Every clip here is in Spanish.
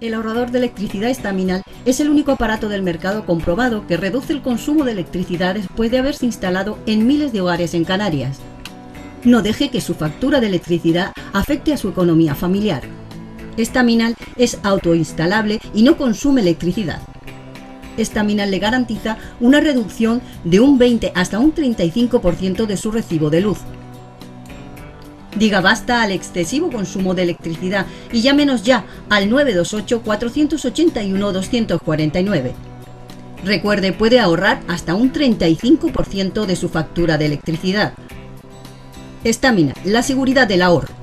El ahorrador de electricidad Estaminal es el único aparato del mercado comprobado que reduce el consumo de electricidad después de haberse instalado en miles de hogares en Canarias. No deje que su factura de electricidad afecte a su economía familiar. Estaminal es autoinstalable y no consume electricidad. Estaminal le garantiza una reducción de un 20 hasta un 35% de su recibo de luz. Diga basta al excesivo consumo de electricidad y llámenos ya al 928-481-249. Recuerde, puede ahorrar hasta un 35% de su factura de electricidad. Estaminal, la seguridad del ahorro.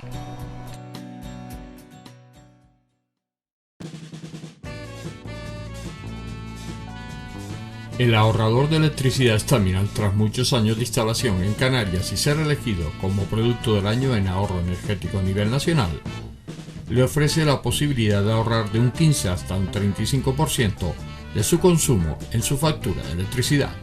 El ahorrador de electricidad Estaminal, tras muchos años de instalación en Canarias y ser elegido como producto del año en ahorro energético a nivel nacional, le ofrece la posibilidad de ahorrar de un 15 hasta un 35% de su consumo en su factura de electricidad.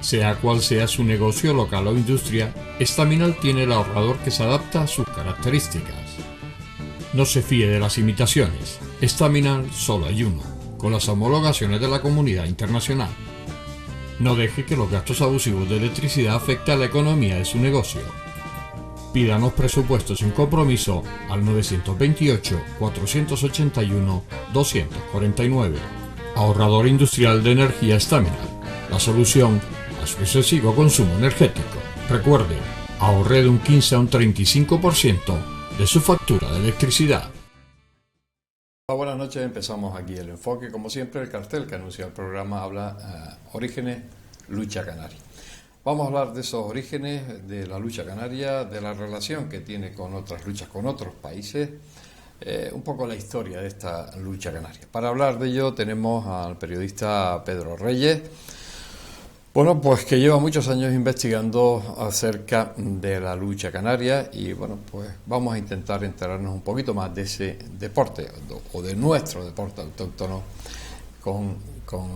Sea cual sea su negocio local o industria, Estaminal tiene el ahorrador que se adapta a sus características. No se fíe de las imitaciones, Estaminal solo hay uno, con las homologaciones de la comunidad internacional. No deje que los gastos abusivos de electricidad afecten a la economía de su negocio. Pídanos presupuestos sin compromiso al 928-481-249. Ahorrador industrial de energía Estaminal, la solución a su excesivo consumo energético. Recuerde, ahorre de un 15 a un 35% de su factura de electricidad. Buenas noches, empezamos aquí el enfoque. Como siempre, el cartel que anuncia el programa habla Orígenes, Lucha Canaria. Vamos a hablar de esos orígenes de la lucha canaria, de la relación que tiene con otras luchas, con otros países, un poco la historia de esta lucha canaria. Para hablar de ello tenemos al periodista Pedro Reyes, bueno, pues que lleva muchos años investigando acerca de la lucha canaria y bueno, pues vamos a intentar enterarnos un poquito más de ese deporte o de nuestro deporte autóctono con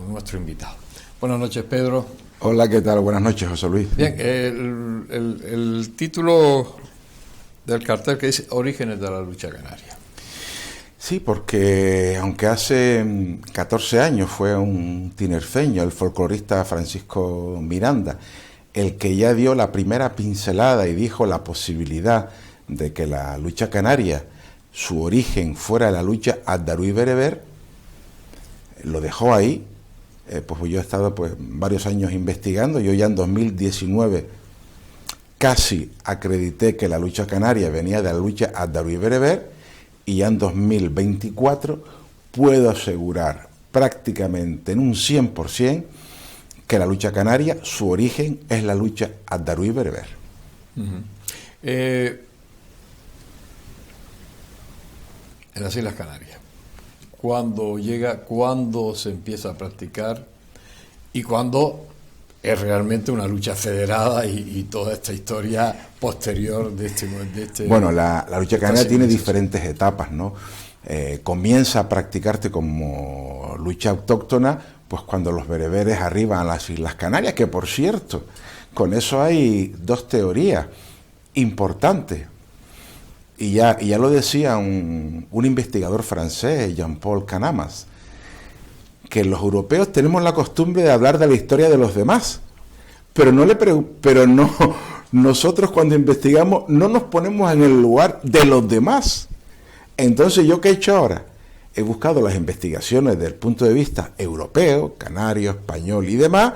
nuestro invitado. Buenas noches, Pedro. Hola, ¿qué tal? Buenas noches, José Luis. Bien, el título del cartel que dice Orígenes de la lucha canaria. Sí, porque aunque hace 14 años fue un tinerfeño, el folclorista Francisco Miranda, el que ya dio la primera pincelada y dijo la posibilidad de que la lucha canaria, su origen fuera la lucha Azdarui-Bereber, lo dejó ahí. Pues yo he estado varios años investigando. Yo ya en 2019 casi acredité que la lucha canaria venía de la lucha Azdarui-Bereber, y ya en 2024 puedo asegurar prácticamente en un 100% que la lucha canaria, su origen es la lucha Azdarui-Bereber. En las Islas Canarias, ¿cuándo se empieza a practicar y cuándo es realmente una lucha federada y toda esta historia posterior de este... Bueno, la lucha canaria tiene diferentes etapas, ¿no? Comienza a practicarse como lucha autóctona pues cuando los bereberes arriban a las Islas Canarias, que por cierto, con eso hay dos teorías importantes. Y ya lo decía un investigador francés, Jean-Paul Canamas, que los europeos tenemos la costumbre de hablar de la historia de los demás, pero nosotros cuando investigamos no nos ponemos en el lugar de los demás. Entonces, ¿yo qué he hecho ahora? He buscado las investigaciones desde el punto de vista europeo, canario, español y demás,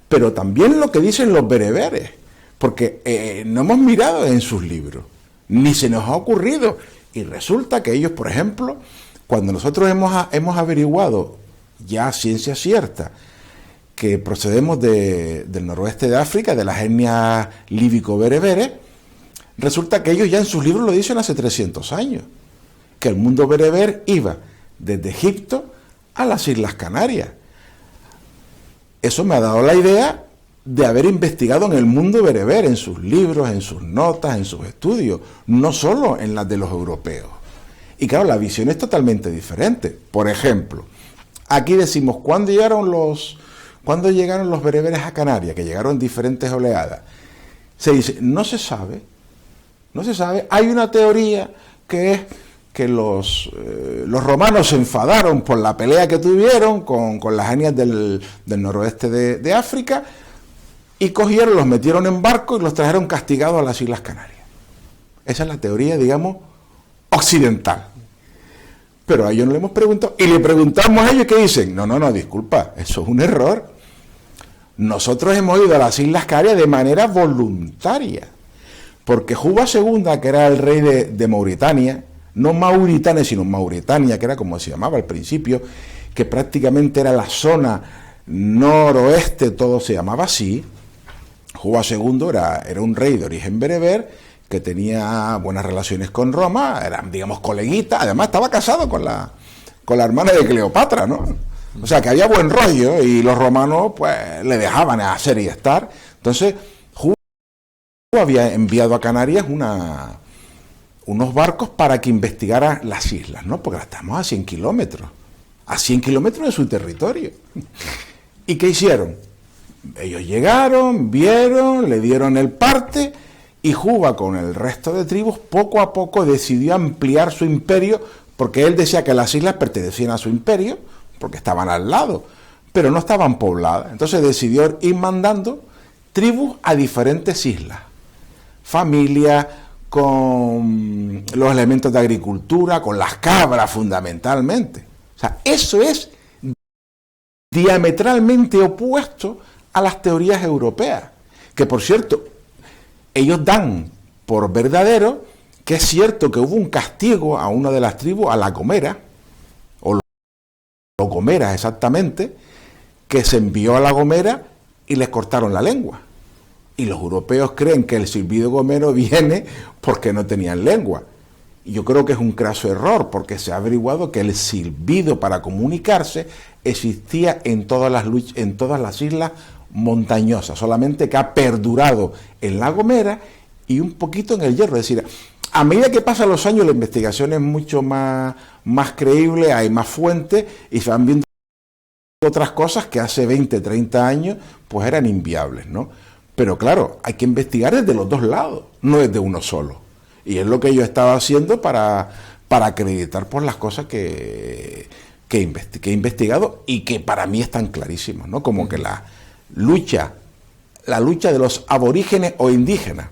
pero también lo que dicen los bereberes, porque no hemos mirado en sus libros, ni se nos ha ocurrido. Y resulta que ellos, por ejemplo, cuando nosotros hemos averiguado ya a ciencia cierta que procedemos del noroeste de África, de las etnias líbico-bereberes, resulta que ellos ya en sus libros lo dicen hace 300 años, que el mundo bereber iba desde Egipto a las Islas Canarias. Eso me ha dado la idea de haber investigado en el mundo bereber, en sus libros, en sus notas, en sus estudios, no solo en las de los europeos. Y claro, la visión es totalmente diferente. Por ejemplo, aquí decimos, ¿cuándo llegaron los bereberes a Canarias? Que llegaron diferentes oleadas. Se dice, no se sabe. Hay una teoría que es que los romanos se enfadaron por la pelea que tuvieron con las etnias del noroeste de África, y cogieron, los metieron en barco y los trajeron castigados a las Islas Canarias. Esa es la teoría, digamos, occidental. Pero a ellos no le hemos preguntado, y le preguntamos a ellos, ¿qué dicen? No, disculpa, eso es un error. Nosotros hemos ido a las Islas Canarias de manera voluntaria, porque Juba II, que era el rey de Mauritania, no Mauritania, sino Mauritania, que era como se llamaba al principio, que prácticamente era la zona noroeste, todo se llamaba así. Juba II era un rey de origen bereber, que tenía buenas relaciones con Roma, eran, digamos, coleguitas, además estaba casado con la hermana de Cleopatra, ¿no? O sea, que había buen rollo, y los romanos, pues, le dejaban hacer y estar. Entonces, Juba había enviado a Canarias unos barcos para que investigara las islas, ¿no? Porque estamos a 100 kilómetros de su territorio. ¿Y qué hicieron? Ellos llegaron, vieron, le dieron el parte, y Juba, con el resto de tribus, poco a poco decidió ampliar su imperio, porque él decía que las islas pertenecían a su imperio, porque estaban al lado, pero no estaban pobladas. Entonces decidió ir mandando tribus a diferentes islas, familias, con los elementos de agricultura, con las cabras fundamentalmente. O sea, eso es diametralmente opuesto a las teorías europeas, que por cierto, ellos dan por verdadero que es cierto que hubo un castigo a una de las tribus, a la Gomera, o los Gomeras exactamente, que se envió a la Gomera y les cortaron la lengua. Y los europeos creen que el silbido gomero viene porque no tenían lengua. Y yo creo que es un craso error, porque se ha averiguado que el silbido para comunicarse existía en todas las islas montañosas, solamente que ha perdurado en La Gomera y un poquito en el Hierro. Es decir, a medida que pasan los años, la investigación es mucho más creíble, hay más fuentes y se van viendo otras cosas que hace 20, 30 años pues eran inviables, ¿no? Pero claro, hay que investigar desde los dos lados, no desde uno solo. Y es lo que yo estaba haciendo para acreditar por las cosas que he investigado y que para mí están clarísimas, ¿no? Como que la lucha de los aborígenes o indígenas.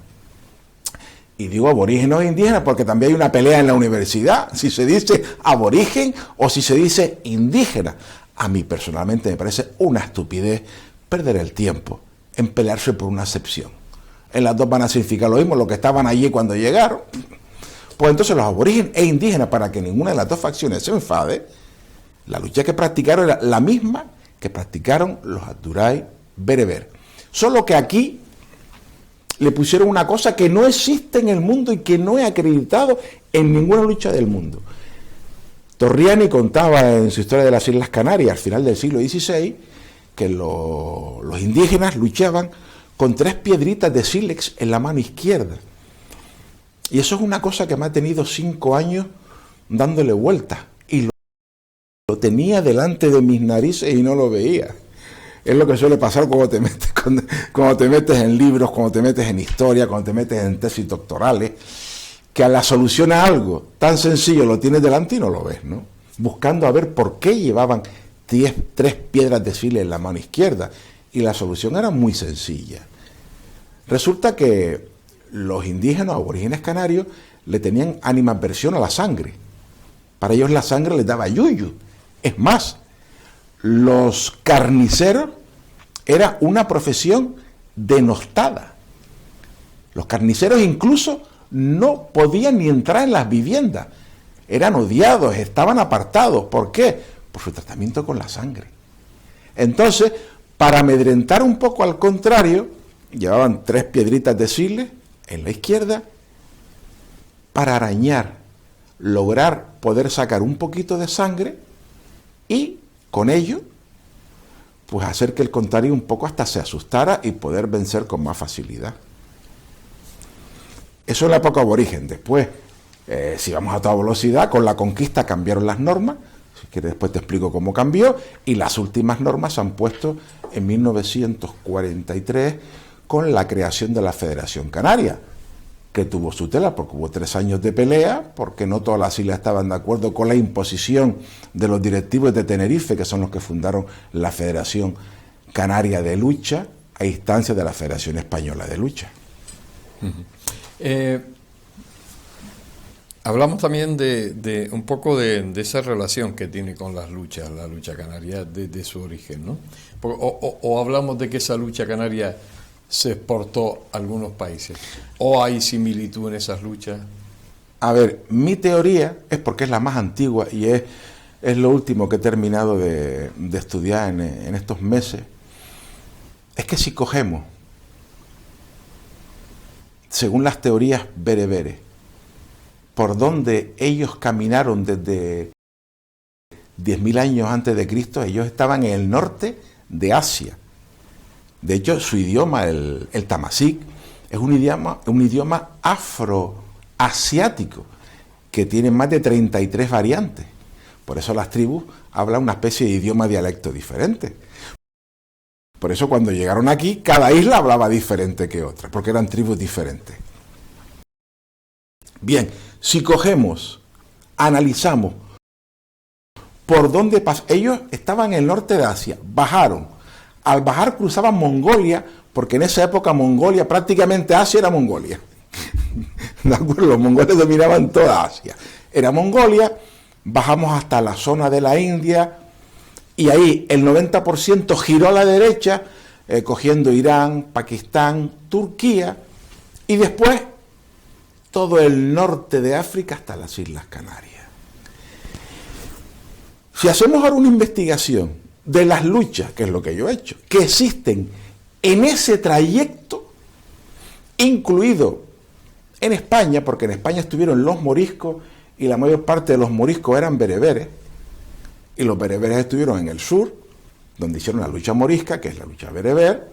Y digo aborígenes o indígenas porque también hay una pelea en la universidad, si se dice aborigen o si se dice indígena. A mí personalmente me parece una estupidez perder el tiempo en pelearse por una acepción. En las dos van a significar lo mismo, los que estaban allí cuando llegaron. Pues entonces los aborígenes e indígenas, para que ninguna de las dos facciones se enfade, la lucha que practicaron era la misma que practicaron los Aduray bereber. Solo que aquí le pusieron una cosa que no existe en el mundo y que no he acreditado en ninguna lucha del mundo. Torriani contaba en su historia de las Islas Canarias, al final del siglo XVI, que los indígenas luchaban con 3 piedritas de sílex en la mano izquierda. Y eso es una cosa que me ha tenido 5 años dándole vueltas. Y lo tenía delante de mis narices y no lo veía. Es lo que suele pasar cuando te metes en libros, cuando te metes en historia, cuando te metes en tesis doctorales, que a la solución a algo tan sencillo lo tienes delante y no lo ves, ¿no? Buscando a ver por qué llevaban 3 piedras de sílex en la mano izquierda. Y la solución era muy sencilla. Resulta que los indígenas aborígenes canarios le tenían animadversión a la sangre. Para ellos la sangre les daba yuyu. Es más, los carniceros era una profesión denostada. Los carniceros incluso no podían ni entrar en las viviendas. Eran odiados, estaban apartados. ¿Por qué? Por su tratamiento con la sangre. Entonces, para amedrentar un poco al contrario, llevaban 3 piedritas de sílex en la izquierda para arañar, lograr poder sacar un poquito de sangre y con ello pues hacer que el contrario un poco hasta se asustara y poder vencer con más facilidad. Eso en la época aborigen. Después, si vamos a toda velocidad, con la conquista cambiaron las normas. Si quieres después te explico cómo cambió, y las últimas normas se han puesto en 1943 con la creación de la Federación Canaria. que tuvo su tela, porque hubo 3 años de pelea, porque no todas las islas estaban de acuerdo con la imposición de los directivos de Tenerife, que son los que fundaron la Federación Canaria de Lucha, a instancia de la Federación Española de Lucha. Hablamos también de un poco de esa relación que tiene con las luchas, la lucha canaria desde su origen, ¿no? O hablamos de que esa lucha canaria se exportó a algunos países, o hay similitud en esas luchas. A ver, mi teoría es, porque es la más antigua y es lo último que he terminado de estudiar en estos meses, es que si cogemos, según las teorías bereberes, por donde ellos caminaron desde 10.000 años antes de Cristo, ellos estaban en el norte de Asia. De hecho, su idioma, el tamasik, es un idioma afroasiático que tiene más de 33 variantes. Por eso las tribus hablan una especie de idioma dialecto diferente. Por eso cuando llegaron aquí, cada isla hablaba diferente que otra, porque eran tribus diferentes. Bien, si cogemos, analizamos por dónde pasó, ellos estaban en el norte de Asia, bajaron. Al bajar cruzaban Mongolia, porque en esa época Mongolia, prácticamente Asia era Mongolia. ¿De acuerdo? Los mongoles dominaban toda Asia. Era Mongolia, bajamos hasta la zona de la India, y ahí el 90% giró a la derecha, cogiendo Irán, Pakistán, Turquía, y después todo el norte de África hasta las Islas Canarias. Si hacemos ahora una investigación de las luchas, que es lo que yo he hecho, que existen en ese trayecto, incluido en España, porque en España estuvieron los moriscos y la mayor parte de los moriscos eran bereberes, y los bereberes estuvieron en el sur, donde hicieron la lucha morisca, que es la lucha bereber,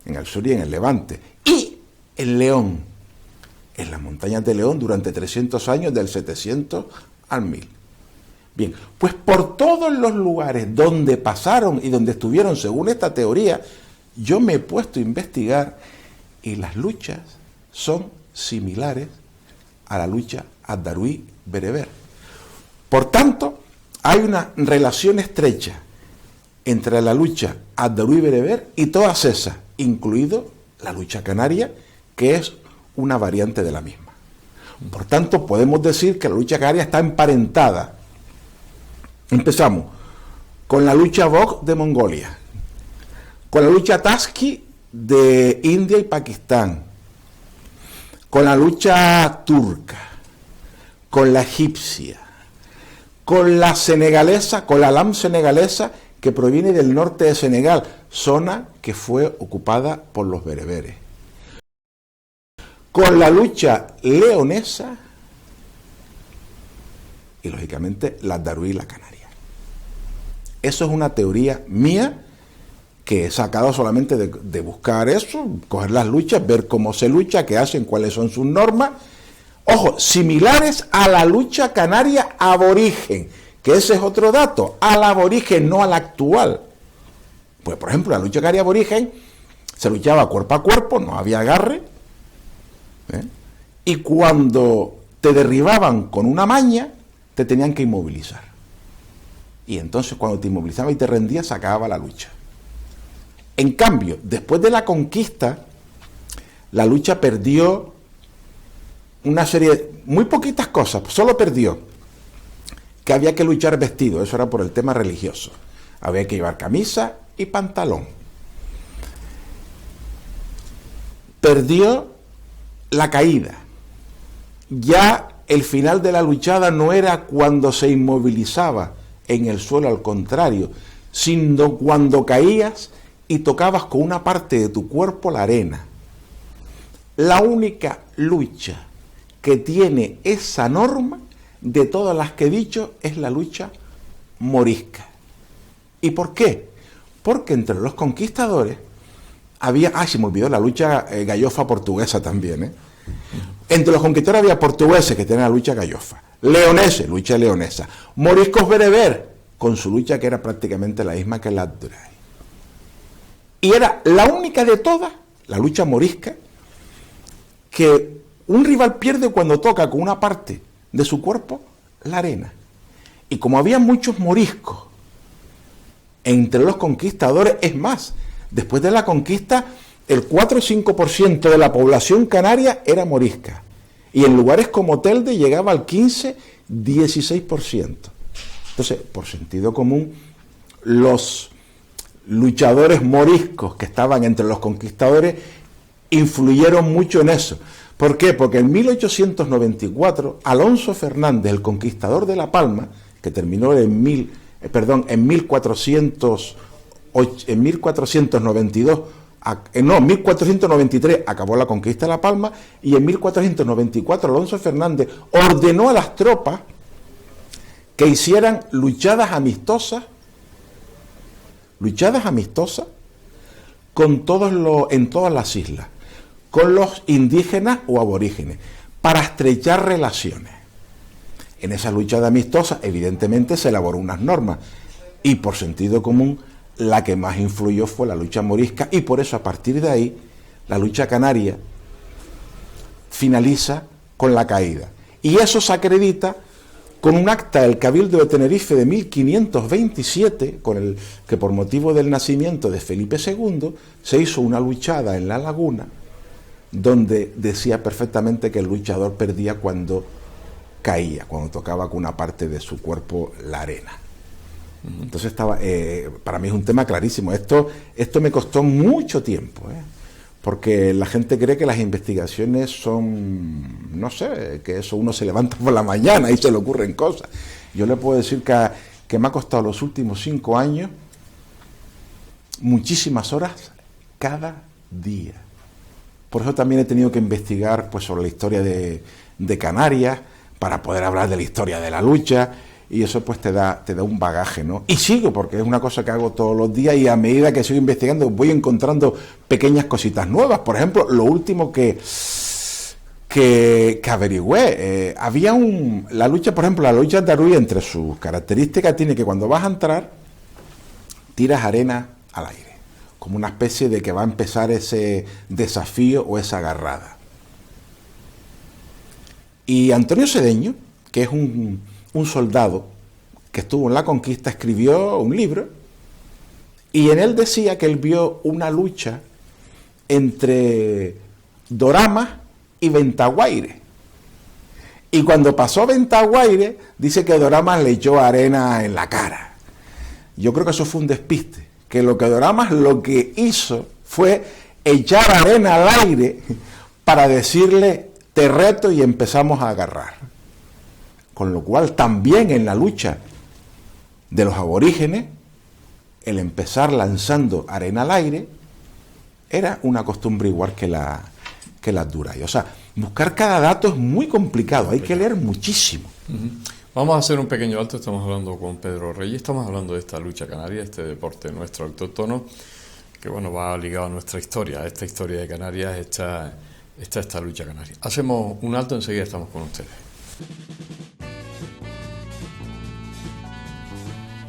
en el sur y en el Levante, y en León, en las montañas de León durante 300 años, del 700 al 1000. Bien, pues por todos los lugares donde pasaron y donde estuvieron, según esta teoría, yo me he puesto a investigar y las luchas son similares a la lucha Azdaruí-Bereber. Por tanto, hay una relación estrecha entre la lucha Azdaruí-Bereber y todas esas, incluido la lucha canaria, que es una variante de la misma. Por tanto, podemos decir que la lucha canaria está emparentada. Empezamos con la lucha Bog de Mongolia, con la lucha Taski de India y Pakistán, con la lucha turca, con la egipcia, con la senegalesa, con la lam senegalesa, que proviene del norte de Senegal, zona que fue ocupada por los bereberes, con la lucha leonesa y, lógicamente, la Azdaruí y la canaria. Eso es una teoría mía que he sacado solamente de buscar eso, coger las luchas, ver cómo se lucha, qué hacen, cuáles son sus normas. Ojo, similares a la lucha canaria aborigen, que ese es otro dato, al aborigen, no al actual. Pues, por ejemplo, la lucha canaria aborigen se luchaba cuerpo a cuerpo, no había agarre, y cuando te derribaban con una maña, te tenían que inmovilizar. Y entonces cuando te inmovilizaba y te rendías, se acababa la lucha. En cambio, después de la conquista, la lucha perdió una serie, muy poquitas cosas, solo perdió que había que luchar vestido, eso era por el tema religioso. Había que llevar camisa y pantalón. Perdió la caída. Ya el final de la luchada no era cuando se inmovilizaba en el suelo, al contrario, sino cuando caías y tocabas con una parte de tu cuerpo la arena. La única lucha que tiene esa norma de todas las que he dicho es la lucha morisca. ¿Y por qué? Porque entre los conquistadores había, se me olvidó la lucha gallofa portuguesa también, Entre los conquistadores había portugueses que tenían la lucha gallofa, leoneses, lucha leonesa, moriscos bereber, con su lucha que era prácticamente la misma que la Azdaruí. Y era la única de todas, la lucha morisca, que un rival pierde cuando toca con una parte de su cuerpo la arena. Y como había muchos moriscos entre los conquistadores, es más, después de la conquista, el 4 o 5% de la población canaria era morisca. Y en lugares como Telde llegaba al 15-16%. Entonces, por sentido común, los luchadores moriscos que estaban entre los conquistadores influyeron mucho en eso. ¿Por qué? Porque en 1894, Alonso Fernández, el conquistador de La Palma, que terminó en 1493 acabó la conquista de La Palma, y en 1494 Alonso Fernández ordenó a las tropas que hicieran luchadas amistosas en todas las islas, con los indígenas o aborígenes, para estrechar relaciones. En esa luchada amistosa, evidentemente, se elaboró unas normas, y por sentido común, la que más influyó fue la lucha morisca, y por eso, a partir de ahí, la lucha canaria finaliza con la caída. Y eso se acredita con un acta del Cabildo de Tenerife de 1527, que por motivo del nacimiento de Felipe II se hizo una luchada en la laguna, donde decía perfectamente que el luchador perdía cuando caía, cuando tocaba con una parte de su cuerpo la arena. Entonces para mí es un tema clarísimo. Esto me costó mucho tiempo, porque la gente cree que las investigaciones son, no sé, que eso uno se levanta por la mañana y se le ocurren cosas. Yo le puedo decir que me ha costado los últimos 5 años muchísimas horas cada día. Por eso también he tenido que investigar pues sobre la historia de Canarias, para poder hablar de la historia de la lucha, y eso pues te da un bagaje, ¿no? Y sigo, porque es una cosa que hago todos los días, y a medida que sigo investigando voy encontrando pequeñas cositas nuevas. Por ejemplo, lo último que averigüé, había la lucha, por ejemplo, la lucha de Arruy, entre sus características, tiene que cuando vas a entrar, tiras arena al aire, como una especie de que va a empezar ese desafío o esa agarrada. Y Antonio Sedeño, que es un soldado que estuvo en la conquista, escribió un libro, y en él decía que él vio una lucha entre Doramas y Ventaguaire. Y cuando pasó Ventaguaire, dice que Doramas le echó arena en la cara. Yo creo que eso fue un despiste, que Doramas lo que hizo fue echar arena al aire para decirle: te reto, y empezamos a agarrar. Con lo cual, también en la lucha de los aborígenes, el empezar lanzando arena al aire era una costumbre igual que las Duray. O sea, buscar cada dato es muy complicado, hay que leer muchísimo. Vamos a hacer un pequeño alto. Estamos hablando con Pedro Reyes, estamos hablando de esta lucha canaria, este deporte nuestro autóctono, que bueno, va ligado a nuestra historia, a esta historia de Canarias, está esta lucha canaria. Hacemos un alto, enseguida estamos con ustedes.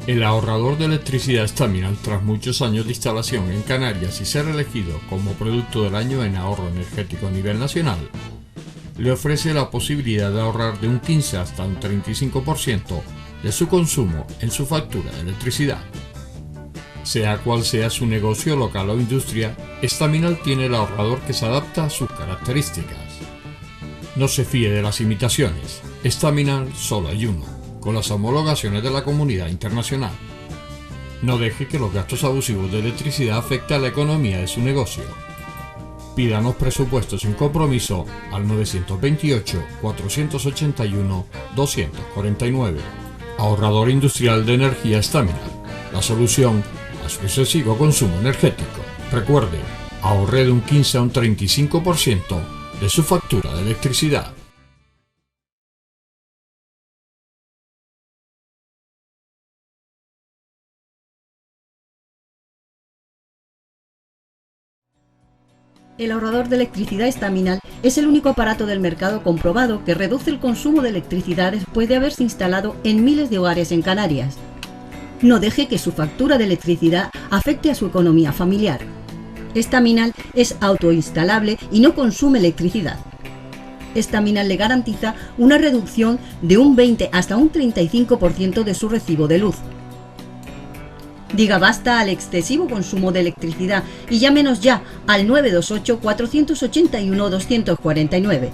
El ahorrador de electricidad Staminal, tras muchos años de instalación en Canarias y ser elegido como producto del año en ahorro energético a nivel nacional, le ofrece la posibilidad de ahorrar de un 15 hasta un 35% de su consumo en su factura de electricidad. Sea cual sea su negocio local o industria, Staminal tiene el ahorrador que se adapta a sus características. No se fíe de las imitaciones, Staminal solo hay uno, con las homologaciones de la comunidad internacional. No deje que los gastos abusivos de electricidad afecten a la economía de su negocio. Pídanos presupuestos sin compromiso al 928-481-249. Ahorrador industrial de energía Staminal, la solución a su excesivo consumo energético. Recuerde, ahorre de un 15 a un 35% de su factura de electricidad. El ahorrador de electricidad Staminal es el único aparato del mercado comprobado que reduce el consumo de electricidad después de haberse instalado en miles de hogares en Canarias. No deje que su factura de electricidad afecte a su economía familiar. Staminal es autoinstalable y no consume electricidad. Staminal le garantiza una reducción de un 20 hasta un 35% de su recibo de luz. Diga basta al excesivo consumo de electricidad y llámenos ya al 928-481-249.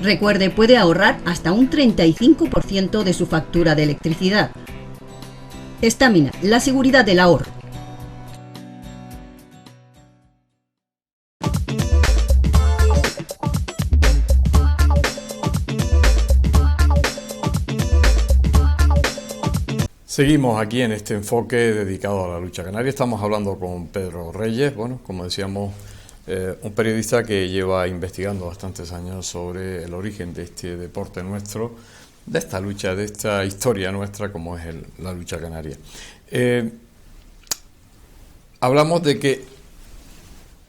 Recuerde, puede ahorrar hasta un 35% de su factura de electricidad. Staminal, la seguridad del ahorro. Seguimos aquí en este enfoque dedicado a la lucha canaria. Estamos hablando con Pedro Reyes, bueno, como decíamos, un periodista que lleva investigando bastantes años sobre el origen de este deporte nuestro, de esta lucha, de esta historia nuestra como es la lucha canaria. Hablamos de que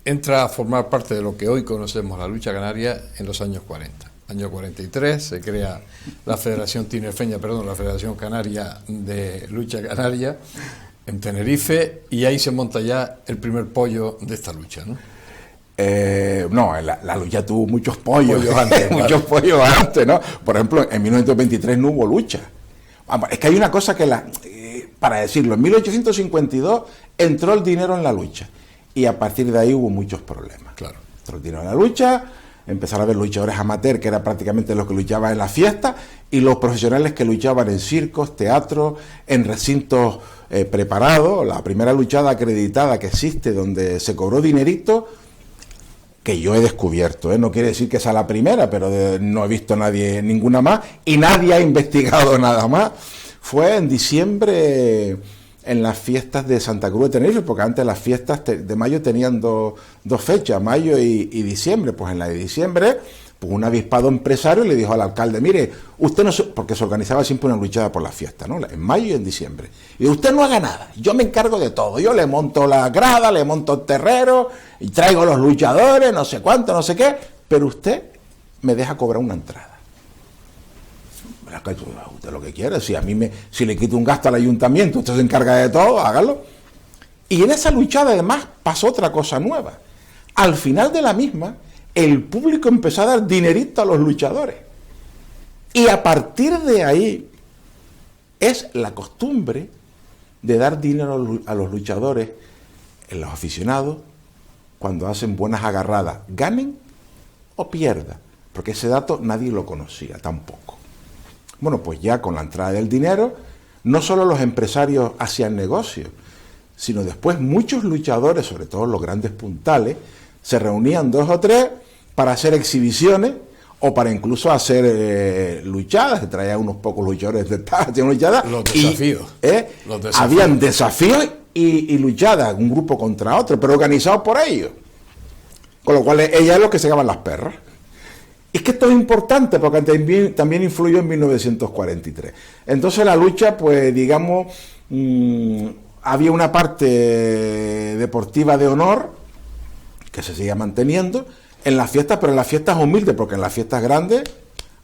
entra a formar parte de lo que hoy conocemos la lucha canaria en los años 40. Año 43 se crea la Federación la Federación Canaria de Lucha Canaria en Tenerife, y ahí se monta ya el primer pollo de esta lucha, ¿no? No, la lucha tuvo muchos pollos antes, muchos pollos antes, ¿no? Por ejemplo, en 1923 no hubo lucha. Vamos, es que hay una cosa que para decirlo, en 1852 entró el dinero en la lucha y a partir de ahí hubo muchos problemas. Claro. Entró el dinero en la lucha, empezaron a haber luchadores amateurs, que era prácticamente los que luchaban en las fiestas, y los profesionales que luchaban en circos, teatros, en recintos preparados. La primera luchada acreditada que existe donde se cobró dinerito, que yo he descubierto, no quiere decir que sea la primera, pero no he visto ninguna más, y nadie ha investigado nada más, fue en diciembre, en las fiestas de Santa Cruz de Tenerife, porque antes las fiestas de mayo tenían dos fechas, mayo y diciembre. Pues en la de diciembre, pues un avispado empresario le dijo al alcalde: mire, usted no, porque se organizaba siempre una luchada por las fiestas, ¿no? En mayo y en diciembre. Y usted no haga nada, yo me encargo de todo, yo le monto la grada, le monto el terrero, y traigo los luchadores, no sé cuánto, no sé qué, pero usted me deja cobrar una entrada. Usted lo que quiere, si le quito un gasto al ayuntamiento, usted se encarga de todo, hágalo. Y en esa luchada además pasó otra cosa nueva. Al final de la misma, el público empezó a dar dinerito a los luchadores. Y a partir de ahí es la costumbre de dar dinero a los luchadores, en los aficionados, cuando hacen buenas agarradas, ganen o pierdan, porque ese dato nadie lo conocía tampoco. Bueno, pues ya con la entrada del dinero, no solo los empresarios hacían negocios, sino después muchos luchadores, sobre todo los grandes puntales, se reunían 2 o 3 para hacer exhibiciones o para incluso hacer luchadas. Se traían unos pocos luchadores de luchadas. Los desafíos. Habían desafíos y luchadas, un grupo contra otro, pero organizados por ellos. Con lo cual ellas es lo que se llaman las perras. Es que esto es importante porque también influyó en 1943. Entonces la lucha, pues digamos, había una parte deportiva de honor que se seguía manteniendo en las fiestas, pero en las fiestas humildes, porque en las fiestas grandes,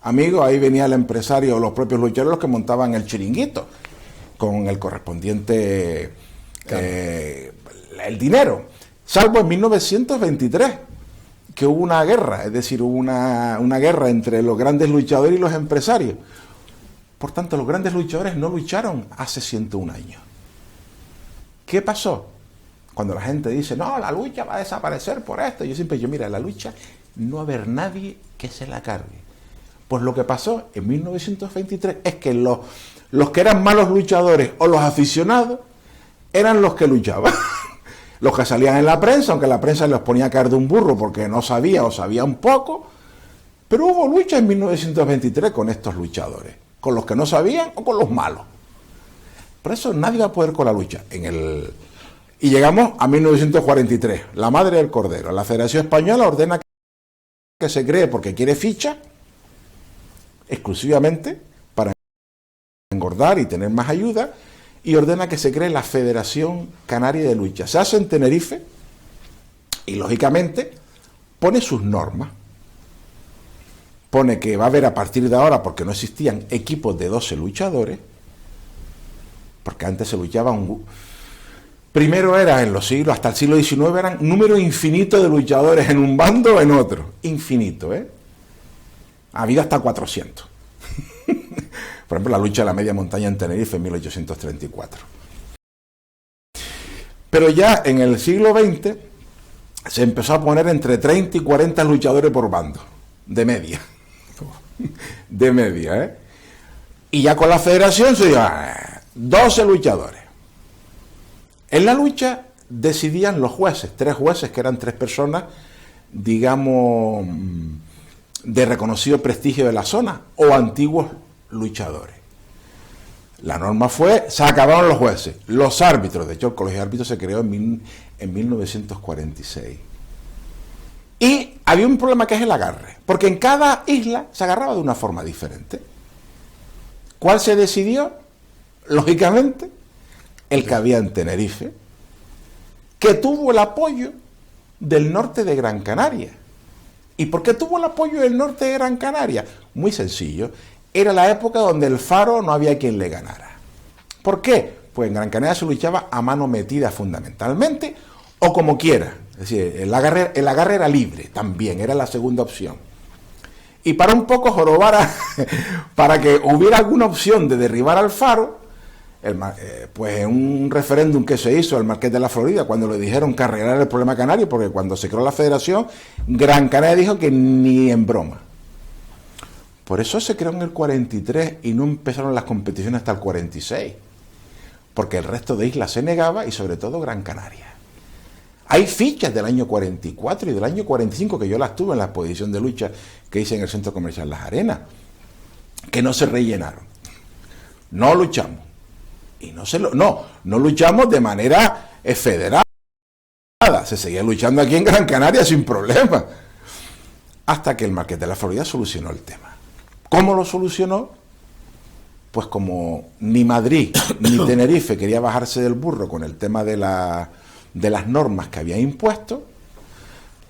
amigos, ahí venía el empresario o los propios luchadores los que montaban el chiringuito con el correspondiente el dinero. Salvo en 1923, que hubo una guerra, es decir, hubo una guerra entre los grandes luchadores y los empresarios. Por tanto, los grandes luchadores no lucharon hace 101 años. ¿Qué pasó? Cuando la gente dice, no, la lucha va a desaparecer por esto, yo siempre digo, mira, la lucha no va a haber nadie que se la cargue. Pues lo que pasó en 1923 es que los que eran malos luchadores o los aficionados eran los que luchaban. Los que salían en la prensa, aunque la prensa les ponía a caer de un burro porque no sabía o sabía un poco, pero hubo lucha en 1923 con estos luchadores, con los que no sabían o con los malos. Por eso nadie va a poder con la lucha. Y llegamos a 1943, la madre del cordero. La Federación Española ordena que se cree, porque quiere ficha, exclusivamente para engordar y tener más ayuda, y ordena que se cree la Federación Canaria de Lucha. Se hace en Tenerife y, lógicamente, pone sus normas. Pone que va a haber a partir de ahora, porque no existían equipos de 12 luchadores, porque antes se luchaban... Primero era en los siglos, hasta el siglo XIX, eran número infinito de luchadores en un bando o en otro. Infinito, ¿eh? Ha habido hasta 400. Por ejemplo, la lucha de la media montaña en Tenerife en 1834. Pero ya en el siglo XX se empezó a poner entre 30 y 40 luchadores por bando, de media. De media, ¿eh? Y ya con la federación se dio 12 luchadores. En la lucha decidían los jueces, 3 jueces, que eran 3 personas, digamos, de reconocido prestigio de la zona, o antiguos luchadores. La norma fue, se acabaron los jueces, los árbitros. De hecho, el colegio de árbitros se creó en 1946. Y había un problema, que es el agarre, porque en cada isla se agarraba de una forma diferente. ¿Cuál se decidió? Lógicamente, el que había en Tenerife, que tuvo el apoyo del norte de Gran Canaria. ¿Y por qué tuvo el apoyo del norte de Gran Canaria? Muy sencillo. Era la época donde el Faro no había quien le ganara. ¿Por qué? Pues en Gran Canaria se luchaba a mano metida fundamentalmente, o como quiera. Es decir, el agarre era libre también, era la segunda opción. Y para un poco jorobar, para que hubiera alguna opción de derribar al Faro, pues en un referéndum que se hizo al Marqués de la Florida, cuando le dijeron que arreglar el problema canario, porque cuando se creó la federación, Gran Canaria dijo que ni en broma. Por eso se creó en el 43 y no empezaron las competiciones hasta el 46, porque el resto de islas se negaba, y sobre todo Gran Canaria. Hay fichas del año 44 y del año 45, que yo las tuve en la exposición de lucha que hice en el Centro Comercial Las Arenas, que no se rellenaron. No luchamos. Y no luchamos de manera federada. Se seguía luchando aquí en Gran Canaria sin problema. Hasta que el Marqués de la Florida solucionó el tema. ¿Cómo lo solucionó? Pues como ni Madrid ni Tenerife quería bajarse del burro con el tema de las normas que había impuesto,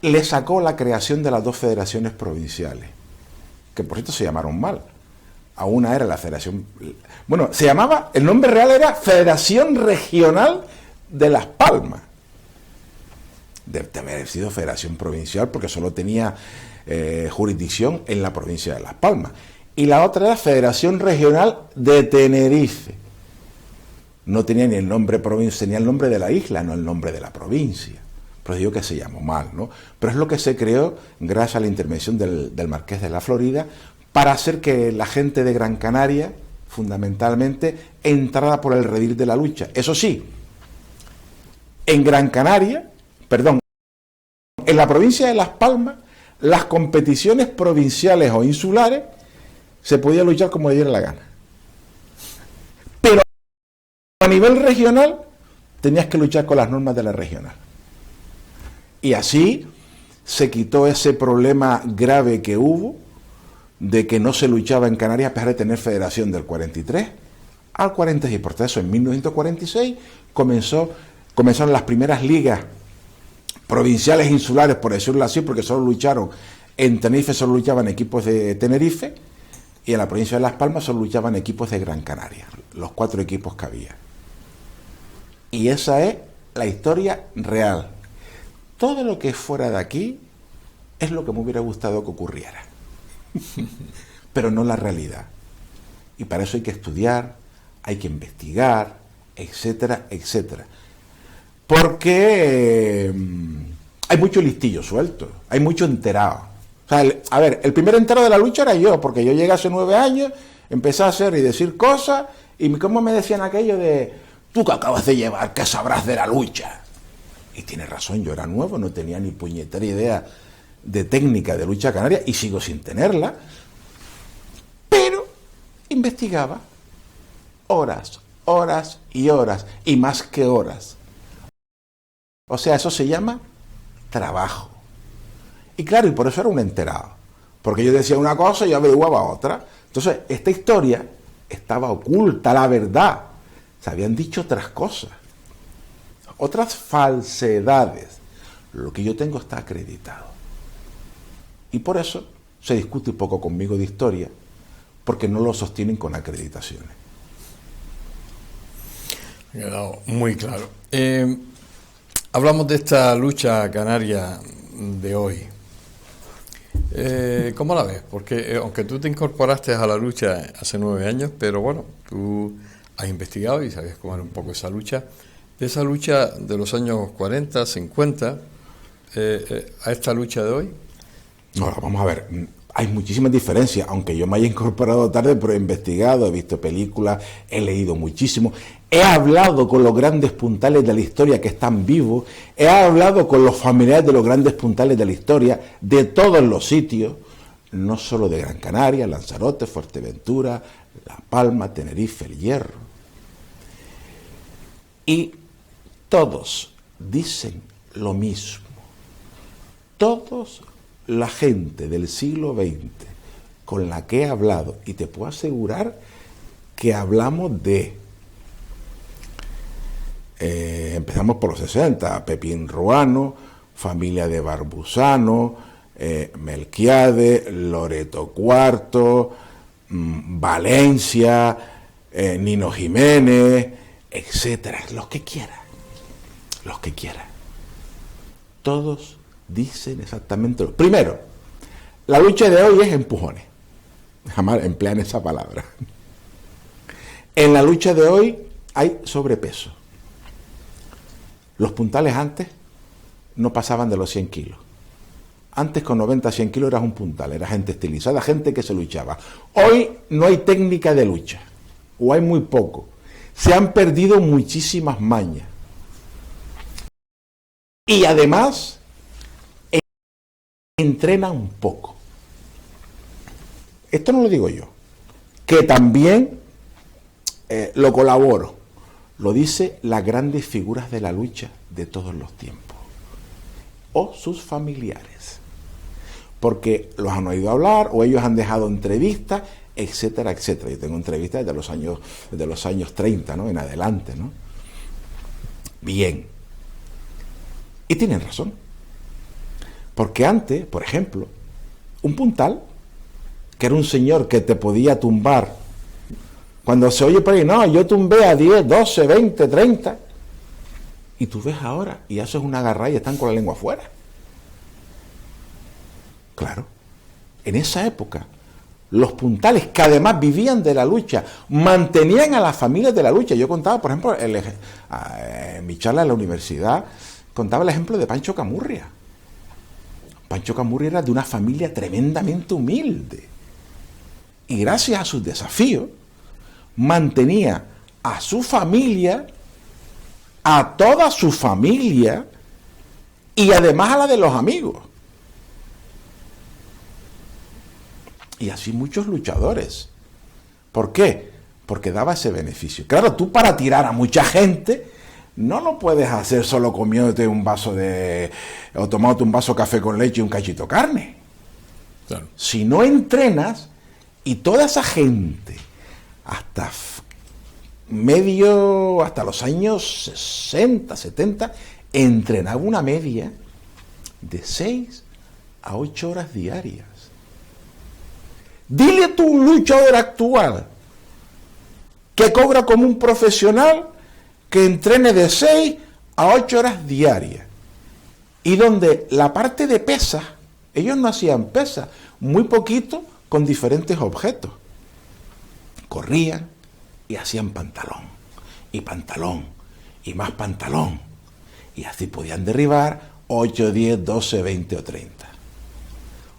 le sacó la creación de las 2 federaciones provinciales, que por cierto se llamaron mal. A una era la Federación... Bueno, se llamaba... El nombre real era Federación Regional de Las Palmas. Debe haber sido Federación Provincial porque solo tenía jurisdicción en la provincia de Las Palmas. Y la otra era Federación Regional de Tenerife. No tenía ni el nombre provincia, tenía el nombre de la isla, no el nombre de la provincia. Pero digo que se llamó mal, ¿no? Pero es lo que se creó gracias a la intervención del Marqués de la Florida, para hacer que la gente de Gran Canaria, fundamentalmente, entrara por el redil de la lucha. Eso sí, en Gran Canaria, en la provincia de Las Palmas, las competiciones provinciales o insulares se podía luchar como le diera la gana. Pero a nivel regional tenías que luchar con las normas de la regional. Y así se quitó ese problema grave que hubo de que no se luchaba en Canarias a pesar de tener federación del 43 al 46. Por eso en 1946 comenzaron las primeras ligas provinciales insulares, por decirlo así, porque solo lucharon en Tenerife, solo luchaban equipos de Tenerife, y en la provincia de Las Palmas solo luchaban equipos de Gran Canaria, los 4 equipos que había. Y esa es la historia real. Todo lo que es fuera de aquí es lo que me hubiera gustado que ocurriera, pero no la realidad. Y para eso hay que estudiar, hay que investigar, etcétera, etcétera. Porque hay mucho listillo suelto, hay mucho enterado. O sea, el primer enterado de la lucha era yo, porque yo llegué hace 9 años, empecé a hacer y decir cosas, y como me decían aquello de, tú que acabas de llevar, ¿qué sabrás de la lucha? Y tiene razón, yo era nuevo, no tenía ni puñetera idea de técnica de lucha canaria, y sigo sin tenerla, pero investigaba horas y horas, y más que horas. O sea, eso se llama trabajo. Y claro, y por eso era un enterado, porque yo decía una cosa y yo averiguaba otra. Entonces, esta historia estaba oculta, la verdad. Se habían dicho otras cosas, otras falsedades. Lo que yo tengo está acreditado. Y por eso se discute un poco conmigo de historia, porque no lo sostienen con acreditaciones. Ha quedado muy claro. Hablamos de esta lucha canaria de hoy. ¿Cómo la ves? Porque aunque tú te incorporaste a la lucha hace 9 años, pero bueno, tú has investigado y sabes cómo era un poco esa lucha. De esa lucha de los años 40, 50, a esta lucha de hoy. No, vamos a ver, hay muchísimas diferencias, aunque yo me haya incorporado tarde, pero he investigado, he visto películas, he leído muchísimo, he hablado con los grandes puntales de la historia que están vivos, he hablado con los familiares de los grandes puntales de la historia, de todos los sitios, no solo de Gran Canaria, Lanzarote, Fuerteventura, La Palma, Tenerife, El Hierro. Y todos dicen lo mismo. Todos la gente del siglo XX con la que he hablado, y te puedo asegurar que hablamos de, empezamos por los 60, Pepín Ruano, familia de Barbusano, Melquiades, Loreto IV, Valencia, Nino Jiménez, etcétera, los que quiera. Todos dicen exactamente lo. Primero, la lucha de hoy es empujones. Jamás emplean esa palabra. En la lucha de hoy hay sobrepeso. Los puntales antes no pasaban de los 100 kilos. Antes con 90, 100 kilos eras un puntal, era gente estilizada, gente que se luchaba. Hoy no hay técnica de lucha, o hay muy poco. Se han perdido muchísimas mañas. Y además entrenan poco. Esto no lo digo yo, que también lo colaboro, lo dice las grandes figuras de la lucha de todos los tiempos, o sus familiares, porque los han oído hablar, o ellos han dejado entrevistas, etcétera, etcétera. Yo tengo entrevistas desde los años 30, ¿no?, en adelante, ¿no? Bien. Y tienen razón. Porque antes, por ejemplo, un puntal, que era un señor que te podía tumbar, cuando se oye por ahí, no, yo tumbé a 10, 12, 20, 30, y tú ves ahora, y haces una agarrada y están con la lengua afuera. Claro, en esa época, los puntales, que además vivían de la lucha, mantenían a las familias de la lucha. Yo contaba, por ejemplo, en mi charla en la universidad, contaba el ejemplo de Pancho Camurria. Pancho Camurria era de una familia tremendamente humilde. Y gracias a sus desafíos, mantenía a su familia, a toda su familia, y además a la de los amigos. Y así muchos luchadores. ¿Por qué? Porque daba ese beneficio. Claro, tú para tirar a mucha gente no lo puedes hacer solo comiéndote un vaso o tomándote un vaso de café con leche y un cachito de carne. Claro. Si no entrenas, y toda esa gente, hasta los años 60, 70, entrenaba una media de 6 a 8 horas diarias. Dile tú a un luchador actual que cobra como un profesional que entrene de 6 a 8 horas diarias, y donde la parte de pesas, ellos no hacían pesas, muy poquito, con diferentes objetos. Corrían y hacían pantalón, y más pantalón, y así podían derribar 8, 10, 12, 20 o 30.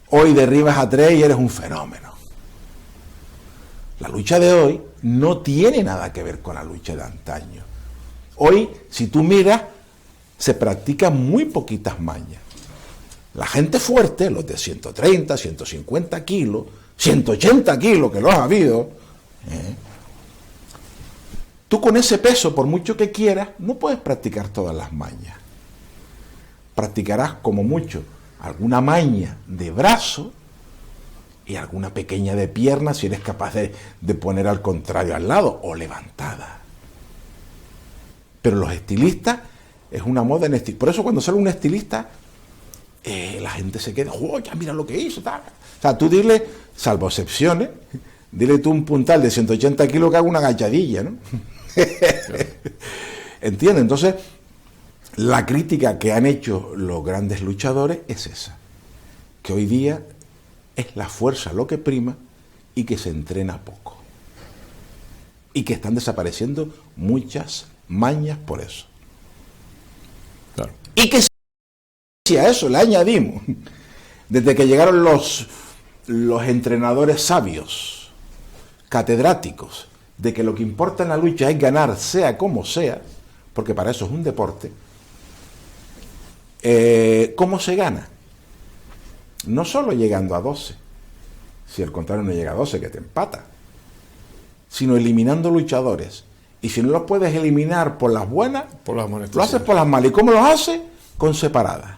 Hoy derribas a 3 y eres un fenómeno. La lucha de hoy no tiene nada que ver con la lucha de antaño. Hoy, si tú miras, se practican muy poquitas mañas. La gente fuerte, los de 130, 150 kilos, 180 kilos, que los ha habido, tú con ese peso, por mucho que quieras, no puedes practicar todas las mañas. Practicarás como mucho alguna maña de brazo y alguna pequeña de pierna, si eres capaz de poner al contrario al lado, o levantada. Pero los estilistas, es una moda en estilista. Por eso cuando sale un estilista, la gente se queda, ¡oh, ya mira lo que hizo! Tal. O sea, tú dile, salvo excepciones, dile tú un puntal de 180 kilos que haga una agachadilla, ¿no? ¿Entiendes? Entonces, la crítica que han hecho los grandes luchadores es esa, que hoy día es la fuerza lo que prima y que se entrena poco. Y que están desapareciendo muchas mañas por eso. Claro. Y que si a eso le añadimos, desde que llegaron los entrenadores sabios, catedráticos, de que lo que importa en la lucha es ganar sea como sea, porque para eso es un deporte, ¿cómo se gana? No solo llegando a 12, si al contrario no llega a 12 que te empata, sino eliminando luchadores. Y si no los puedes eliminar por las buenas, lo haces por las malas. ¿Y cómo los haces? Con separadas.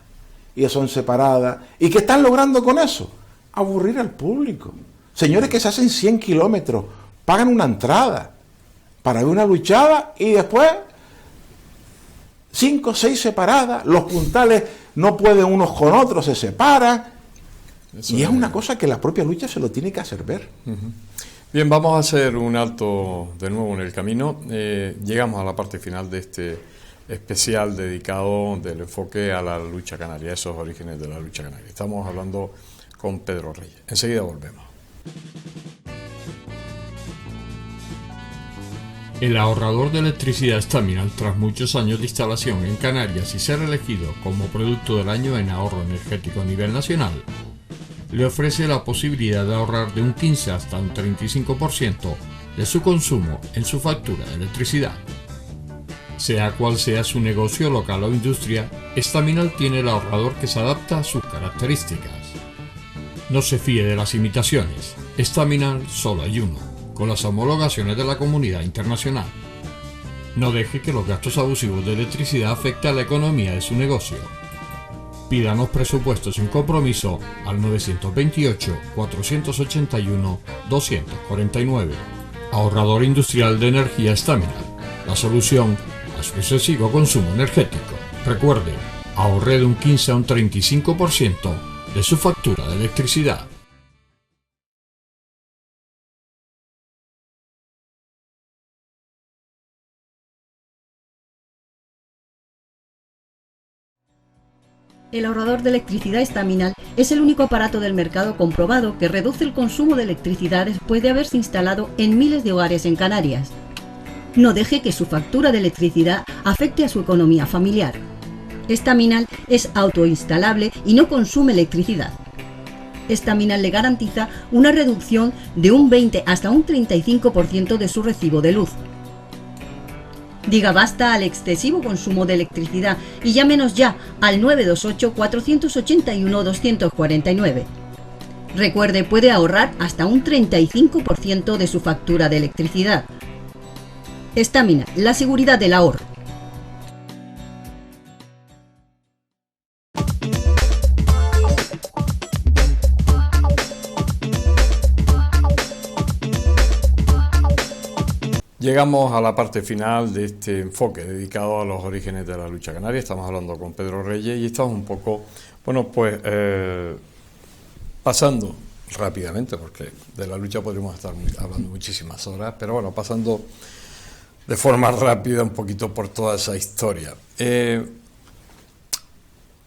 Y son separadas. ¿Y qué están logrando con eso? Aburrir al público. Señores que se hacen 100 kilómetros, pagan una entrada para ver una luchada y después 5 o 6 separadas, los puntales no pueden unos con otros, se separan. Eso y es una cosa que la propia lucha se lo tiene que hacer ver. Bien, vamos a hacer un alto de nuevo en el camino. Llegamos a la parte final de este especial dedicado del enfoque a la lucha canaria, esos orígenes de la lucha canaria. Estamos hablando con Pedro Reyes. Enseguida volvemos. El ahorrador de electricidad Staminal, tras muchos años de instalación en Canarias y ser elegido como producto del año en ahorro energético a nivel nacional, le ofrece la posibilidad de ahorrar de un 15 hasta un 35% de su consumo en su factura de electricidad. Sea cual sea su negocio local o industria, Staminal tiene el ahorrador que se adapta a sus características. No se fíe de las imitaciones, Staminal solo hay uno, con las homologaciones de la comunidad internacional. No deje que los gastos abusivos de electricidad afecten a la economía de su negocio. Pídanos presupuestos sin compromiso al 928-481-249. Ahorrador industrial de energía Staminal, la solución a su excesivo consumo energético. Recuerde, ahorre de un 15 a un 35% de su factura de electricidad. El ahorrador de electricidad Staminal es el único aparato del mercado comprobado que reduce el consumo de electricidad después de haberse instalado en miles de hogares en Canarias. No deje que su factura de electricidad afecte a su economía familiar. Staminal es autoinstalable y no consume electricidad. Staminal le garantiza una reducción de un 20 hasta un 35% de su recibo de luz. Diga basta al excesivo consumo de electricidad y llámenos ya al 928-481-249. Recuerde, puede ahorrar hasta un 35% de su factura de electricidad. Staminal, la seguridad del ahorro. Llegamos a la parte final de este enfoque dedicado a los orígenes de la lucha canaria. Estamos hablando con Pedro Reyes y estamos un poco, pasando rápidamente, porque de la lucha podríamos estar hablando muchísimas horas, pero bueno, pasando de forma rápida un poquito por toda esa historia.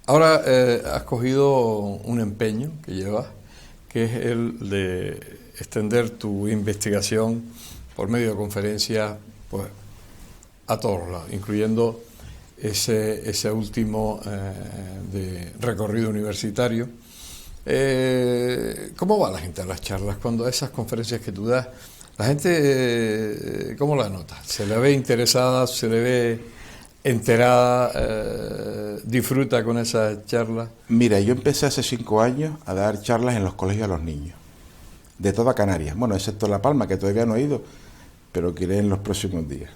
Ahora has cogido un empeño que llevas, que es el de extender tu investigación por medio de conferencias, pues, a todos lados, incluyendo ese último de recorrido universitario. ¿Cómo va la gente a las charlas? Cuando a esas conferencias que tú das, la gente, ¿cómo la nota? ¿Se le ve interesada? ¿Se le ve enterada? ¿Disfruta con esas charlas? Mira, yo empecé hace 5 años a dar charlas en los colegios a los niños, de toda Canarias, bueno, excepto La Palma, que todavía no he ido, pero que iré en los próximos días.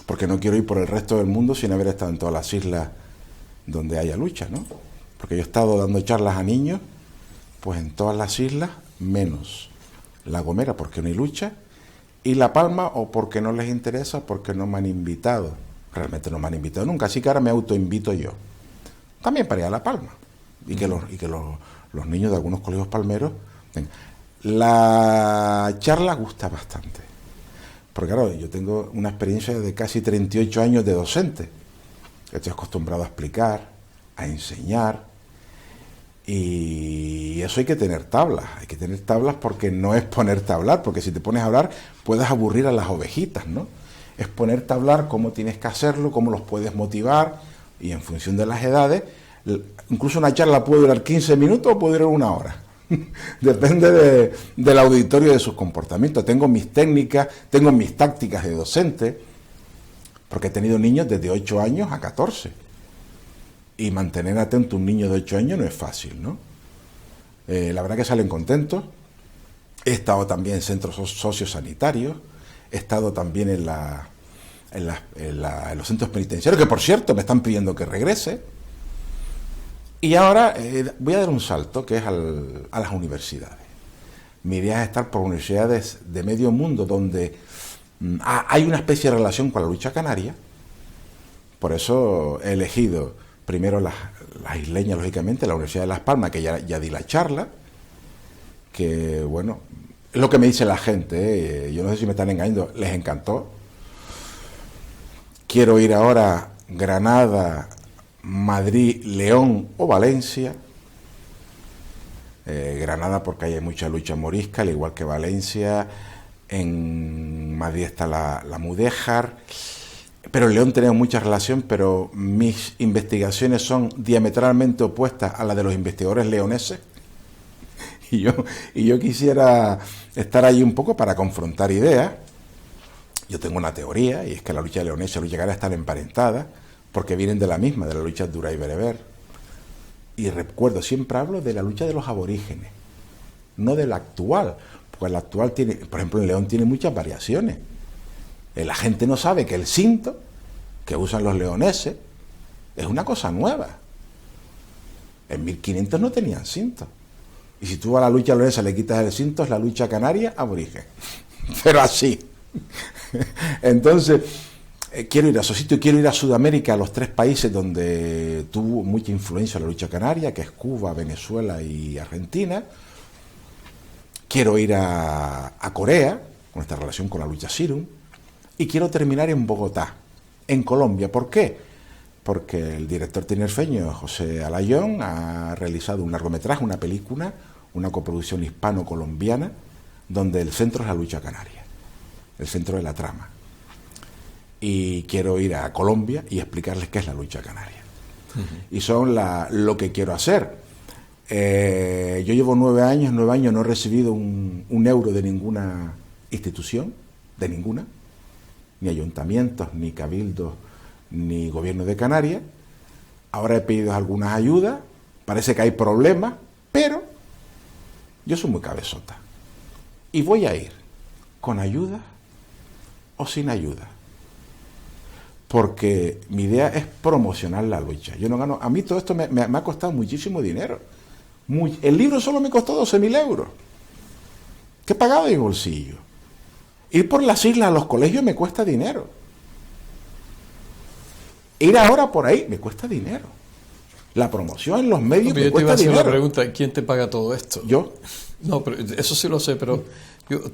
Porque no quiero ir por el resto del mundo sin haber estado en todas las islas donde haya lucha, ¿no? Porque yo he estado dando charlas a niños, pues en todas las islas, menos La Gomera, porque no hay lucha, y La Palma, o porque no les interesa, porque no me han invitado. Realmente no me han invitado nunca, así que ahora me autoinvito yo. También para ir a La Palma, y que los niños de algunos colegios palmeros vengan. La charla gusta bastante. Porque claro, yo tengo una experiencia de casi 38 años de docente. Estoy acostumbrado a explicar, a enseñar, y Y eso hay que tener tablas porque no es ponerte a hablar, porque si te pones a hablar puedes aburrir a las ovejitas, ¿no? Es ponerte a hablar cómo tienes que hacerlo, cómo los puedes motivar, y en función de las edades, incluso una charla puede durar 15 minutos o puede durar una hora. Depende del auditorio, de sus comportamientos. Tengo mis técnicas, tengo mis tácticas de docente, porque he tenido niños desde 8 años a 14. Y mantener atento a un niño de 8 años no es fácil, ¿no? La verdad que salen contentos. He estado también en centros sociosanitarios, he estado también en los centros penitenciarios, que por cierto me están pidiendo que regrese. Y ahora voy a dar un salto, que es a las universidades. Mi idea es estar por universidades de medio mundo, donde hay una especie de relación con la lucha canaria. Por eso he elegido primero las isleñas, lógicamente, la Universidad de Las Palmas, que ya di la charla, que bueno, es lo que me dice la gente, yo no sé si me están engañando, les encantó. Quiero ir ahora a Granada, Madrid, León o Valencia. Granada porque hay mucha lucha morisca, al igual que Valencia. En Madrid está la Mudéjar. Pero en León tenemos mucha relación, pero mis investigaciones son diametralmente opuestas a las de los investigadores leoneses. Y yo quisiera estar allí un poco para confrontar ideas. Yo tengo una teoría, y es que la lucha leonesa y la lucha canaria están emparentadas, porque vienen de la misma, de la lucha dura y bereber. Y recuerdo, siempre hablo de la lucha de los aborígenes, no de la actual, porque la actual tiene, por ejemplo, en León tiene muchas variaciones. La gente no sabe que el cinto que usan los leoneses es una cosa nueva. En 1500 no tenían cinto. Y si tú a la lucha leonesa le quitas el cinto, es la lucha canaria aborigen. Pero así. Entonces, quiero ir a esos sitios, quiero ir a Sudamérica, a los 3 países donde tuvo mucha influencia la lucha canaria, que es Cuba, Venezuela y Argentina. Quiero ir a Corea, con esta relación con la lucha Sirum. Y quiero terminar en Bogotá, en Colombia. ¿Por qué? Porque el director tinerfeño José Alayón ha realizado un largometraje, una película, una coproducción hispano-colombiana, donde el centro es la lucha canaria, el centro de la trama. Y quiero ir a Colombia y explicarles qué es la lucha canaria. Y son lo que quiero hacer. Yo llevo 9 años no he recibido un euro de ninguna institución, de ninguna, ni ayuntamientos, ni cabildos, ni gobierno de Canarias. Ahora he pedido algunas ayudas, parece que hay problemas, pero yo soy muy cabezota. Y voy a ir con ayuda o sin ayuda. Porque mi idea es promocionar la lucha. Yo no gano, a mí todo esto me ha costado muchísimo dinero. El libro solo me costó 12.000 euros, que he pagado de mi bolsillo. Ir por las islas a los colegios me cuesta dinero. Ir ahora por ahí me cuesta dinero. La promoción en los medios me cuesta dinero. Yo te iba a hacer una pregunta, ¿quién te paga todo esto? ¿Yo? No, pero eso sí lo sé, pero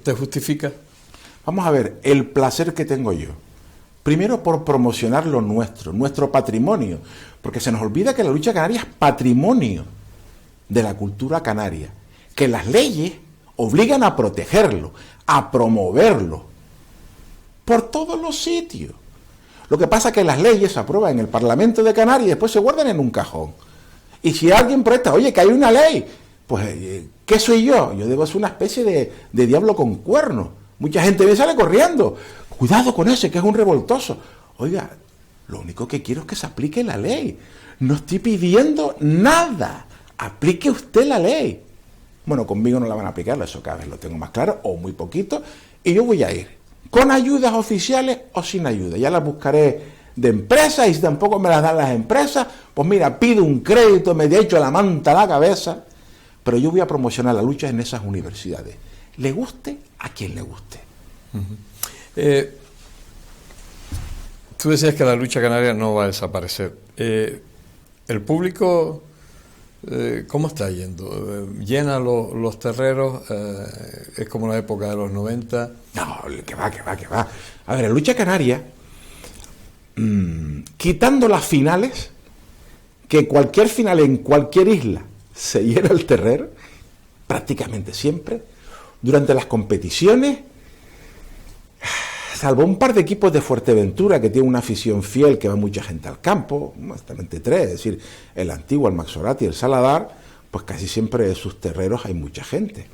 ¿te justifica? Vamos a ver, el placer que tengo yo. Primero por promocionar lo nuestro patrimonio, porque se nos olvida que la lucha canaria es patrimonio de la cultura canaria, que las leyes obligan a protegerlo, a promoverlo, por todos los sitios. Lo que pasa es que las leyes se aprueban en el Parlamento de Canarias y después se guardan en un cajón. Y si alguien presta, oye, que hay una ley, pues, ¿qué soy yo? Yo debo ser una especie de diablo con cuernos. Mucha gente me sale corriendo. Cuidado con ese, que es un revoltoso. Oiga, lo único que quiero es que se aplique la ley. No estoy pidiendo nada. Aplique usted la ley. Bueno, conmigo no la van a aplicar, eso cada vez lo tengo más claro, o muy poquito, y yo voy a ir, con ayudas oficiales o sin ayuda. Ya las buscaré de empresas, y si tampoco me las dan las empresas, pues mira, pido un crédito, me echo la manta a la cabeza, pero yo voy a promocionar la lucha en esas universidades. Le guste a quien le guste. Tú decías que la lucha canaria no va a desaparecer. El público... ¿cómo está yendo? ¿Llena los terreros? ¿Es como la época de los 90? No, que va. A ver, la lucha canaria, quitando las finales, que cualquier final en cualquier isla se llena el terrero, prácticamente siempre, durante las competiciones, salvo un par de equipos de Fuerteventura que tienen una afición fiel, que va mucha gente al campo, bastante tres, es decir, el Antiguo, el Maxorat y el Saladar, pues casi siempre de sus terreros hay mucha gente.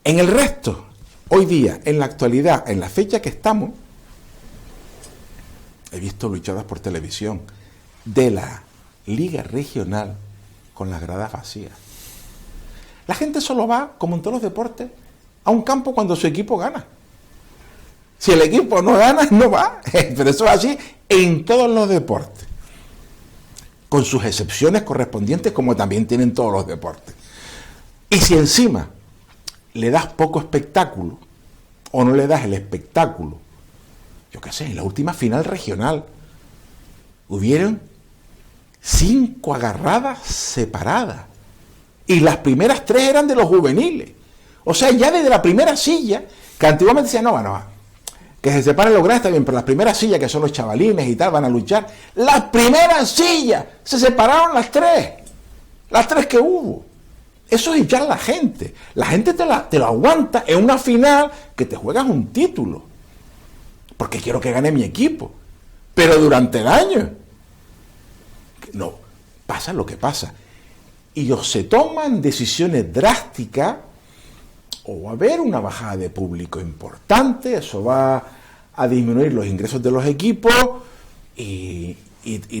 En el resto, hoy día, en la actualidad, en la fecha que estamos, he visto luchadas por televisión de la Liga Regional con las gradas vacías. La gente solo va, como en todos los deportes, a un campo cuando su equipo gana. Si el equipo no gana, no va. Pero eso es así en todos los deportes, con sus excepciones correspondientes, como también tienen todos los deportes. Y si encima le das poco espectáculo, o no le das el espectáculo, yo qué sé, en la última final regional hubieron 5 agarradas separadas, y las primeras 3 eran de los juveniles. O sea, ya desde la primera silla, que antiguamente decían, no, que se separen los grandes está bien, pero las primeras sillas, que son los chavalines y tal, van a luchar. Las primeras sillas se separaron las 3 que hubo. Eso es echar a la gente. La gente te lo aguanta en una final que te juegas un título, porque quiero que gane mi equipo. Pero durante el año, no, pasa lo que pasa. Y o se toman decisiones drásticas, o va a haber una bajada de público importante, eso va a disminuir los ingresos de los equipos, y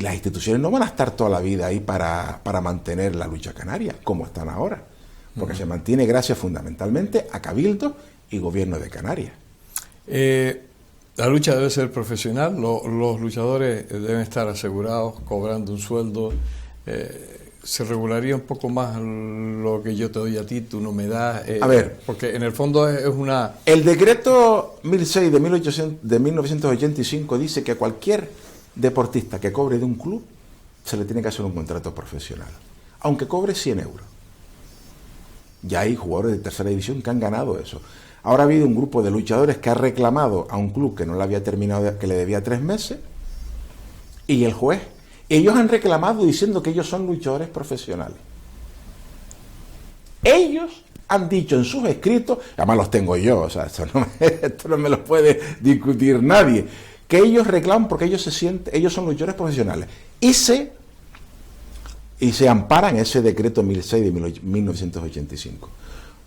las instituciones no van a estar toda la vida ahí para mantener la lucha canaria, como están ahora, porque se mantiene gracias fundamentalmente a Cabildo y Gobierno de Canarias. La lucha debe ser profesional, los luchadores deben estar asegurados, cobrando un sueldo. Se regularía un poco más lo que yo te doy a ti, tú no me das. A ver, porque en el fondo es una... El decreto 1006 de 1985 dice que a cualquier deportista que cobre de un club se le tiene que hacer un contrato profesional, aunque cobre 100 euros. Ya hay jugadores de tercera división que han ganado eso. Ahora ha habido un grupo de luchadores que ha reclamado a un club que no le había terminado, que le debía 3 meses, y el juez, ellos han reclamado diciendo que ellos son luchadores profesionales. Ellos han dicho en sus escritos, además los tengo yo, o sea, esto no me lo puede discutir nadie, que ellos reclaman porque ellos ellos son luchadores profesionales y se amparan ese decreto 1006 de 1985.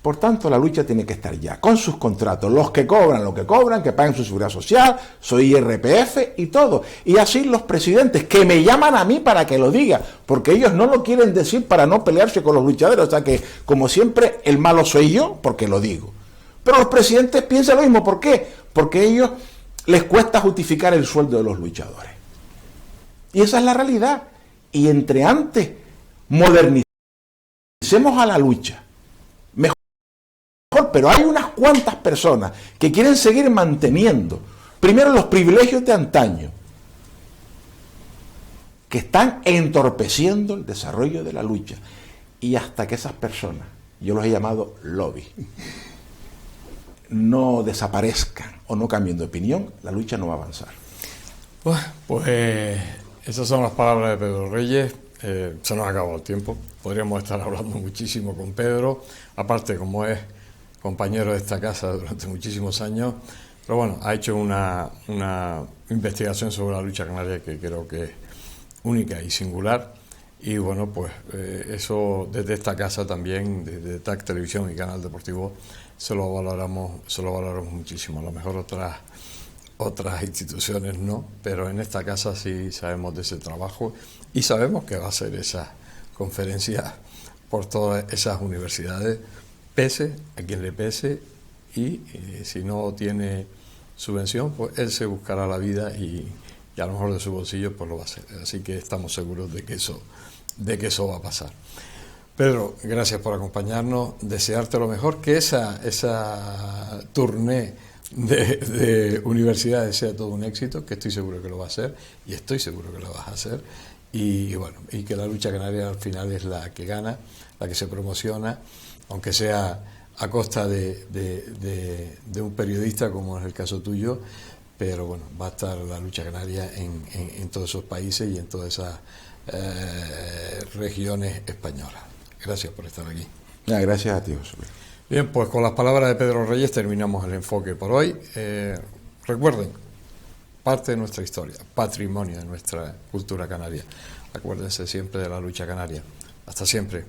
Por tanto, la lucha tiene que estar ya con sus contratos, los que cobran lo que cobran, que paguen su seguridad social, su IRPF y todo. Y así los presidentes, que me llaman a mí para que lo diga, porque ellos no lo quieren decir para no pelearse con los luchadores. O sea que, como siempre, el malo soy yo porque lo digo. Pero los presidentes piensan lo mismo. ¿Por qué? Porque a ellos les cuesta justificar el sueldo de los luchadores. Y esa es la realidad. Y entre antes modernicemos a la lucha, pero hay unas cuantas personas que quieren seguir manteniendo primero los privilegios de antaño, que están entorpeciendo el desarrollo de la lucha, y hasta que esas personas, yo los he llamado lobby, no desaparezcan o no cambien de opinión, la lucha no va a avanzar. Pues esas son las palabras de Pedro Reyes. Se nos ha acabado el tiempo, podríamos estar hablando muchísimo con Pedro, aparte como es compañero de esta casa durante muchísimos años, pero bueno, ha hecho una investigación sobre la lucha canaria que creo que es única y singular, y bueno, pues eso desde esta casa también, desde TAC Televisión y Canal Deportivo, se lo valoramos muchísimo. A lo mejor otras instituciones no, pero en esta casa sí sabemos de ese trabajo y sabemos que va a ser esa conferencia por todas esas universidades, pese a quien le pese, y si no tiene subvención, pues él se buscará la vida y a lo mejor de su bolsillo pues lo va a hacer. Así que estamos seguros de que eso va a pasar. Pedro, gracias por acompañarnos, desearte lo mejor, que esa tournée de universidades sea todo un éxito, que estoy seguro que lo va a hacer, y estoy seguro que lo vas a hacer, y bueno, y que la lucha canaria al final es la que gana, la que se promociona, aunque sea a costa de un periodista, como es el caso tuyo, pero bueno, va a estar la lucha canaria en todos esos países y en todas esas regiones españolas. Gracias por estar aquí. Gracias a ti, José Luis. Bien, pues con las palabras de Pedro Reyes terminamos el enfoque por hoy. Recuerden, parte de nuestra historia, patrimonio de nuestra cultura canaria. Acuérdense siempre de la lucha canaria. Hasta siempre.